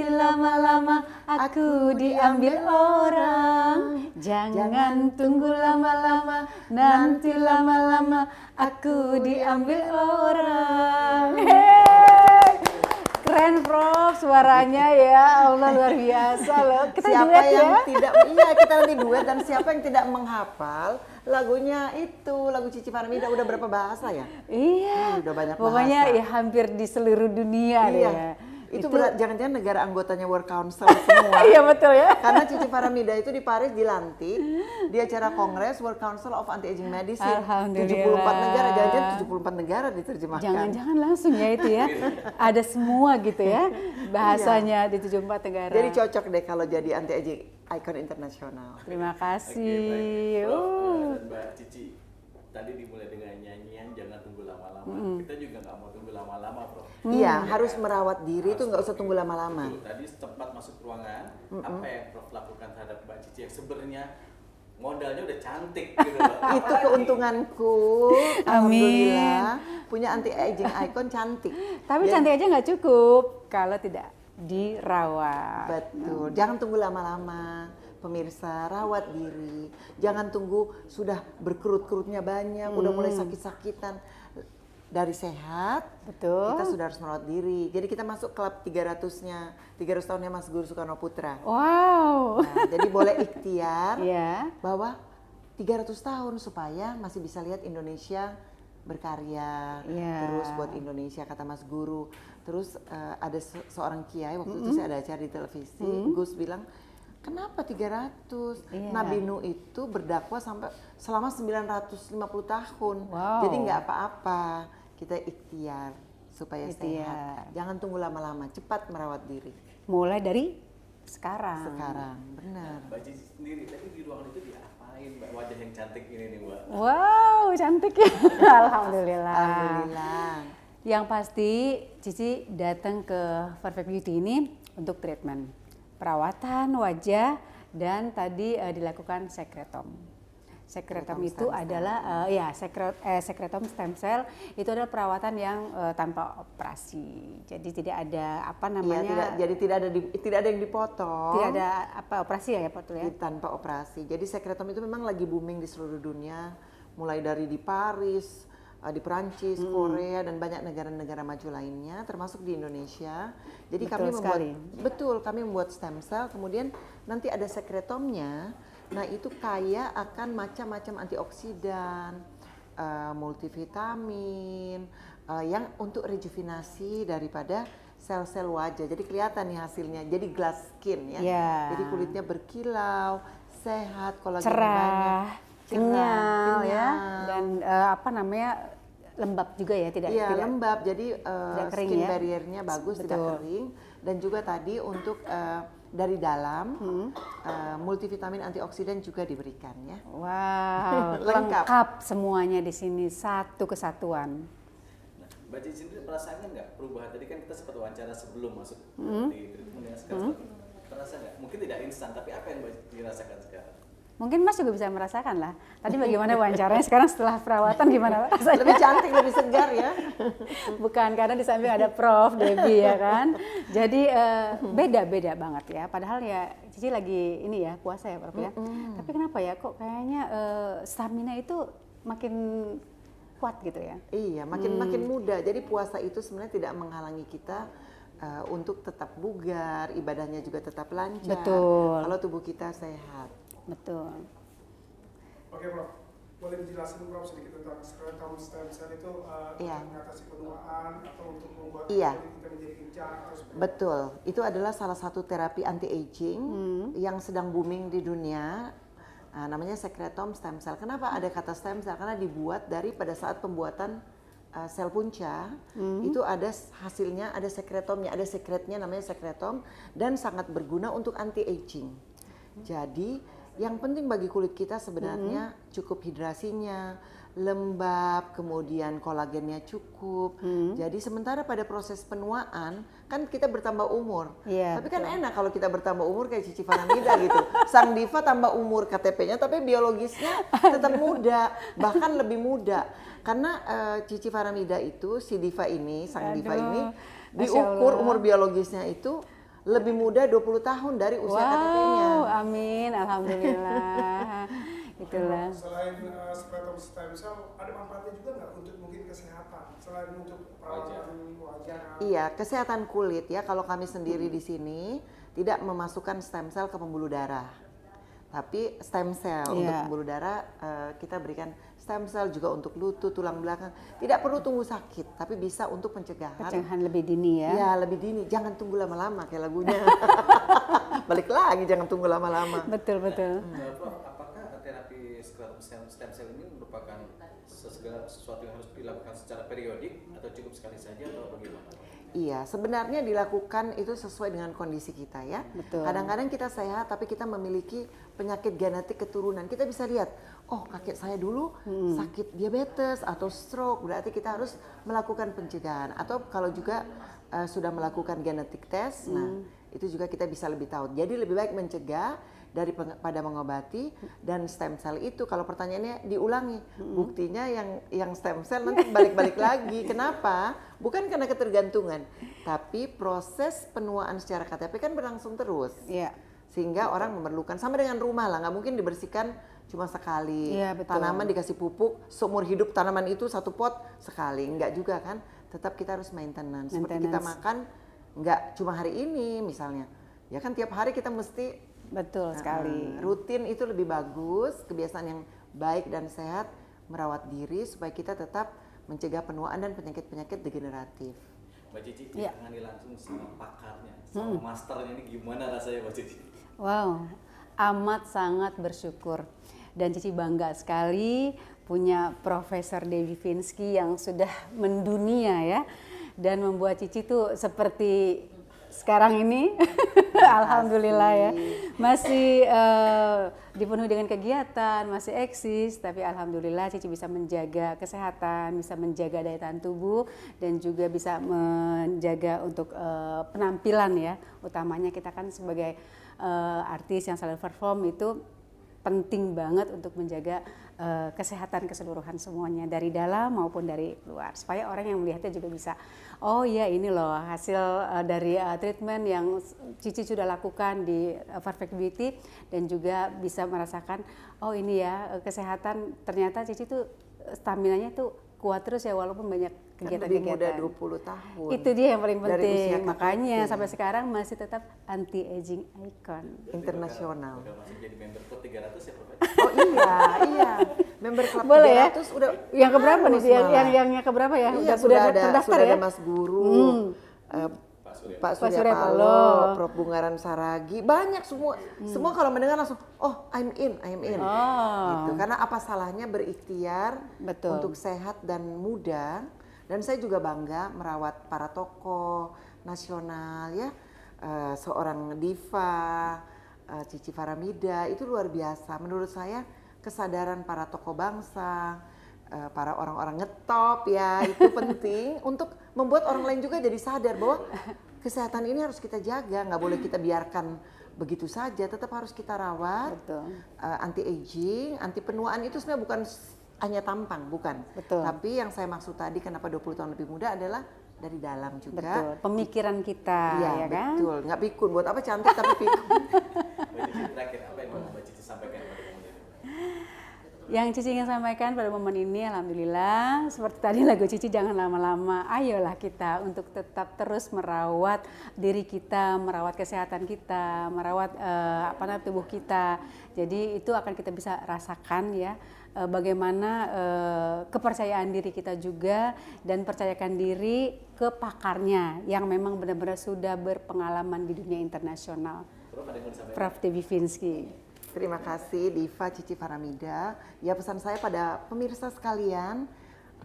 lama-lama aku diambil orang. Jangan tunggu lama-lama, nanti lama-lama aku diambil orang. Keren Prof, suaranya ya Allah luar biasa loh. Kita siapa duet yang ya? tidak, iya kita nanti duet, dan siapa yang tidak menghafal lagunya itu, lagu Cici Faramida udah berapa bahasa ya? Iya, Udah banyak pokoknya bahasa. ya hampir di seluruh dunia deh Iya. ya. Itu berat, jangan-jangan negara anggotanya World Council semua. Iya betul ya. Karena Cici Faramida itu di Paris dilantik di acara Kongres World Council of Anti-Aging Medicine. Alhamdulillah. 74 negara, jangan-jangan 74 negara diterjemahkan. Jangan-jangan langsung ya itu ya. Ada semua gitu ya bahasanya di 74 negara. Jadi cocok deh kalau jadi anti-aging icon internasional. Terima Oke, kasih. baik. Prof, dan Mbak Cici, tadi dimulai dengan nyanyian Jangan Tunggu Lama-Lama. Kita juga nggak mau tunggu lama-lama, Prof. Iya, harus kan? merawat diri itu nggak usah tunggu lama-lama. Betul. Tadi sempat masuk ruangan, apa yang Prof lakukan terhadap Mbak Cici yang sebenarnya modalnya udah cantik gitu loh. Itu keuntunganku, alhamdulillah punya anti-aging icon cantik. Tapi Jadi- cantik aja nggak cukup kalau tidak dirawat. Betul, jangan tunggu lama-lama. Pemirsa, rawat diri. Jangan tunggu sudah berkerut-kerutnya banyak, udah mulai sakit-sakitan. Dari sehat, Betul. kita sudah harus merawat diri. Jadi kita masuk klub 300-nya, 300 tahunnya Mas Guru Soekarno Putra. Wow. Nah, jadi boleh ikhtiar Ya. bahwa 300 tahun supaya masih bisa lihat Indonesia berkarya. Iya. Terus buat Indonesia kata Mas Guru. Terus ada seorang kiai waktu itu saya ada acara di televisi, Gus bilang, kenapa 300? Iya. Nabi Nuh itu berdakwah sampai selama 950 tahun. Wow. Jadi nggak apa-apa, kita ikhtiar supaya Ikhtiar. sehat. Jangan tunggu lama-lama, cepat merawat diri. Mulai dari sekarang. Sekarang, benar. Mbak Cici sendiri, tadi di ruangan itu diapain Mbak, wajah yang cantik ini nih Mbak? Wow, cantik ya. Alhamdulillah. Alhamdulillah. Yang pasti Cici datang ke Perfect Beauty ini untuk treatment perawatan wajah dan tadi dilakukan sekretom. Sekretom Sekretom itu stem cell. adalah sekretom stem cell itu adalah perawatan yang tanpa operasi. Jadi tidak ada apa namanya? Iya, tidak ada yang dipotong. Tidak ada apa operasi ya betul ya? Tanpa operasi. Jadi sekretom itu memang lagi booming di seluruh dunia, mulai dari di Paris, di Perancis, Korea, dan banyak negara-negara maju lainnya, termasuk di Indonesia. Jadi Betul kami membuat, sekali. betul, kami membuat stem cell, kemudian nanti ada sekretomnya. Nah itu kaya akan macam-macam antioksidan, multivitamin, yang untuk rejuvenasi daripada sel-sel wajah. Jadi kelihatan nih hasilnya, jadi glass skin ya. Ya. Jadi kulitnya berkilau, sehat, kolagennya Cerah, banyak. kenyal ya, kenyal. dan apa namanya lembab juga ya tidak Iya, tidak lembab, jadi kering skin ya. barrier-nya bagus, tidak Betul. kering. Dan juga tadi untuk dari dalam multivitamin antioksidan juga diberikan ya. Wow, Lengkap. lengkap semuanya di sini, satu kesatuan. Nah, Mbak Cici sendiri merasakan nggak perubahan? Tadi kan kita sempat wawancara sebelum masuk di treatment ya, sekarang terasa nggak? Mungkin tidak instan, tapi apa yang Mbak Cici rasakan sekarang? Mungkin Mas juga bisa merasakan lah. Tadi bagaimana wawancaranya, sekarang setelah perawatan gimana rasanya? Lebih cantik, lebih segar ya. Bukan, karena di samping ada Prof. Debbie ya kan. Jadi beda-beda banget ya. Padahal ya Cici lagi ini ya puasa ya Prof ya. Tapi kenapa ya kok kayaknya stamina itu makin kuat gitu ya? Iya, makin muda. Jadi puasa itu sebenarnya tidak menghalangi kita untuk tetap bugar, ibadahnya juga tetap lancar. Betul. Kalau tubuh kita sehat. Betul. Oke Prof, boleh dijelasin Prof sedikit tentang sekretom stem cell itu Iya. untuk mengatasi penuaan atau untuk membuat Iya. kulit kita menjadi kencang atau seperti apa? Betul, itu adalah salah satu terapi anti-aging yang sedang booming di dunia. Namanya sekretom stem cell. Kenapa ada kata stem cell? Karena dibuat dari pada saat pembuatan sel punca, itu ada hasilnya, ada sekretomnya, ada sekretnya namanya sekretom, dan sangat berguna untuk anti-aging. Jadi yang penting bagi kulit kita sebenarnya cukup hidrasinya, lembab, kemudian kolagennya cukup. Jadi sementara pada proses penuaan kan kita bertambah umur. Iya, Tapi kan enak kalau kita bertambah umur kayak Cici Faramida gitu. Sang diva tambah umur KTP-nya tapi biologisnya tetap muda, bahkan lebih muda. Karena Cici Faramida itu si diva ini, sang diva Aduh, ini Masya diukur Allah. umur biologisnya itu lebih muda 20 tahun dari usia KTP-nya. Wow, amin, alhamdulillah. Itulah. Selain sekretom stem cell, ada manfaatnya juga nggak untuk mungkin kesehatan? Selain untuk perawatan wajah. Iya, kesehatan kulit ya. Kalau kami sendiri di sini tidak memasukkan stem cell ke pembuluh darah. Tapi stem cell untuk pembuluh darah kita berikan stem cell juga untuk lutut, tulang belakang. Tidak perlu tunggu sakit, tapi bisa untuk pencegahan. Pencegahan lebih dini ya. Ya, lebih dini. Jangan tunggu lama-lama kayak lagunya. Balik lagi, jangan tunggu lama-lama. Betul, betul. Prof, apakah terapi stem cell ini merupakan sesuatu yang harus dilakukan secara periodik atau cukup sekali saja atau bagaimana? Iya, sebenarnya dilakukan itu sesuai dengan kondisi kita ya. Betul. Kadang-kadang kita sehat tapi kita memiliki penyakit genetik keturunan. Kita bisa lihat, oh kakek saya dulu sakit diabetes atau stroke, berarti kita harus melakukan pencegahan. Atau kalau juga sudah melakukan genetik test, nah itu juga kita bisa lebih tahu. Jadi lebih baik mencegah daripada mengobati. Dan stem cell itu kalau pertanyaannya diulangi, buktinya yang stem cell nanti balik-balik lagi. Kenapa? Bukan karena ketergantungan, tapi proses penuaan secara KTP kan berlangsung terus. Iya. Sehingga orang memerlukan, sama dengan rumah lah, nggak mungkin dibersihkan cuma sekali. Iya, betul. Tanaman dikasih pupuk, seumur hidup tanaman itu satu pot sekali, nggak juga kan. Tetap kita harus maintenance. Seperti kita makan, nggak cuma hari ini misalnya. Ya kan tiap hari kita mesti Betul sekali. rutin itu lebih bagus, kebiasaan yang baik dan sehat, merawat diri supaya kita tetap mencegah penuaan dan penyakit-penyakit degeneratif. Mbak Cici, ditangani langsung sama pakarnya, sama masternya ini gimana rasanya Mbak Cici? Wow, amat sangat bersyukur. Dan Cici bangga sekali punya Profesor Dewi Finsky yang sudah mendunia ya. Dan membuat Cici tuh seperti sekarang ini alhamdulillah ya masih dipenuhi dengan kegiatan, masih eksis, tapi alhamdulillah Cici bisa menjaga kesehatan, bisa menjaga daya tahan tubuh dan juga bisa menjaga untuk penampilan ya. Utamanya kita kan sebagai artis yang selalu perform itu penting banget untuk menjaga kesehatan keseluruhan semuanya dari dalam maupun dari luar supaya orang yang melihatnya juga bisa oh iya ini loh hasil dari treatment yang Cici sudah lakukan di Perfect Beauty dan juga bisa merasakan oh ini ya kesehatan ternyata Cici tuh staminanya tuh kuat terus ya walaupun banyak kegiatan-kegiatan. Lebih muda 20 tahun. Itu dia yang paling Dari usia penting. Makanya KTP. sampai sekarang masih tetap anti aging icon. Internasional. Udah masuk jadi member Club 300 ya Prof? Oh iya. Member Club Boleh 300 ya? udah Yang keberapa nih? harus malah. Yang keberapa ya? Iya, Sudah ada terdaftar ya? ada Mas Guru, Pak Surya Surya Paloh. Paloh, Prof Bungaran Saragi, banyak semua. Semua kalau mendengar langsung, oh I'm in. Gitu. Karena apa salahnya berikhtiar Betul. untuk sehat dan muda. Dan saya juga bangga merawat para tokoh nasional ya, seorang diva, Cici Faramida, itu luar biasa. Menurut saya kesadaran para tokoh bangsa, para orang-orang ngetop ya itu penting untuk membuat orang lain juga jadi sadar bahwa kesehatan ini harus kita jaga, nggak boleh kita biarkan begitu saja, tetap harus kita rawat. Betul. Anti aging, anti penuaan itu sebenarnya bukan hanya tampang, bukan. Betul. Tapi yang saya maksud tadi kenapa 20 tahun lebih muda adalah dari dalam juga. Betul. Pemikiran kita Iya, ya kan? betul. Nggak pikun, buat apa cantik tapi pikun. Mbak Cici terakhir apa yang mau Mbak Cici sampaikan pada kemudian? Yang Cici ingin sampaikan pada momen ini alhamdulillah seperti tadi lagu Cici jangan lama-lama, ayolah kita untuk tetap terus merawat diri kita, merawat kesehatan kita, merawat tubuh kita. Jadi itu akan kita bisa rasakan ya bagaimana kepercayaan diri kita juga dan percayakan diri ke pakarnya yang memang benar-benar sudah berpengalaman di dunia internasional. Prof, ada yang mau disampaikan? Prof Dewi Finsky. Terima kasih Diva Cici Faramida. Ya pesan saya pada pemirsa sekalian,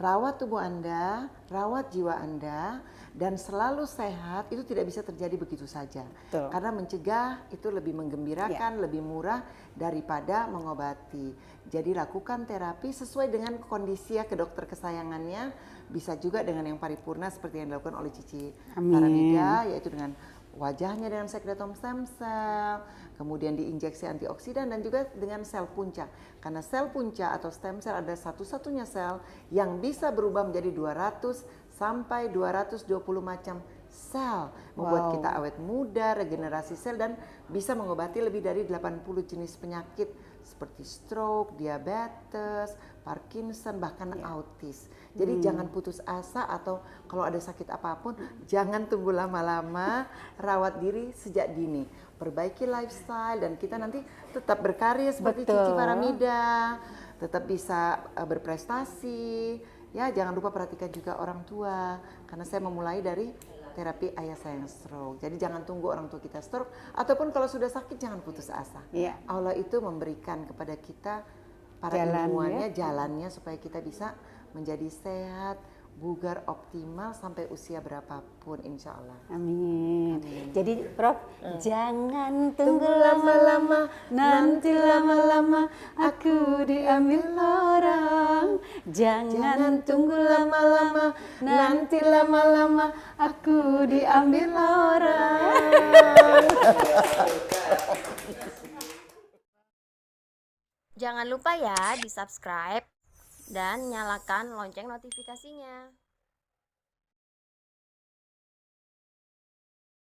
rawat tubuh Anda, rawat jiwa Anda, dan selalu sehat itu tidak bisa terjadi begitu saja. Betul. Karena mencegah itu lebih menggembirakan, lebih murah daripada mengobati. Jadi lakukan terapi sesuai dengan kondisi ya ke dokter kesayangannya, bisa juga dengan yang paripurna seperti yang dilakukan oleh Cici Faramida, yaitu dengan wajahnya dengan sekretom stem cell, kemudian diinjeksi antioksidan dan juga dengan sel punca. Karena sel punca atau stem cell adalah satu-satunya sel yang bisa berubah menjadi 200 sampai 220 macam sel, membuat Wow. kita awet muda, regenerasi sel, dan bisa mengobati lebih dari 80 jenis penyakit seperti stroke, diabetes, Parkinson, bahkan autis. Jadi jangan putus asa, atau kalau ada sakit apapun jangan tunggu lama-lama, rawat diri sejak dini. Perbaiki lifestyle dan kita nanti tetap berkarya seperti Betul. Cici Faramida, tetap bisa berprestasi. Ya, jangan lupa perhatikan juga orang tua, karena saya memulai dari terapi ayah saya yang stroke. Jadi jangan tunggu orang tua kita stroke, ataupun kalau sudah sakit jangan putus asa. Iya. Allah itu memberikan kepada kita para Jalan, ilmuannya, jalannya supaya kita bisa menjadi sehat, bugar, optimal sampai usia berapapun, insya Allah. Amin. Jadi Prof, jangan tunggu Tunggu lama-lama, lama-lama, nanti lama-lama aku diambil orang. Jangan tunggu lama-lama, nanti lama-lama aku diambil orang. Jangan lupa ya di subscribe dan nyalakan lonceng notifikasinya.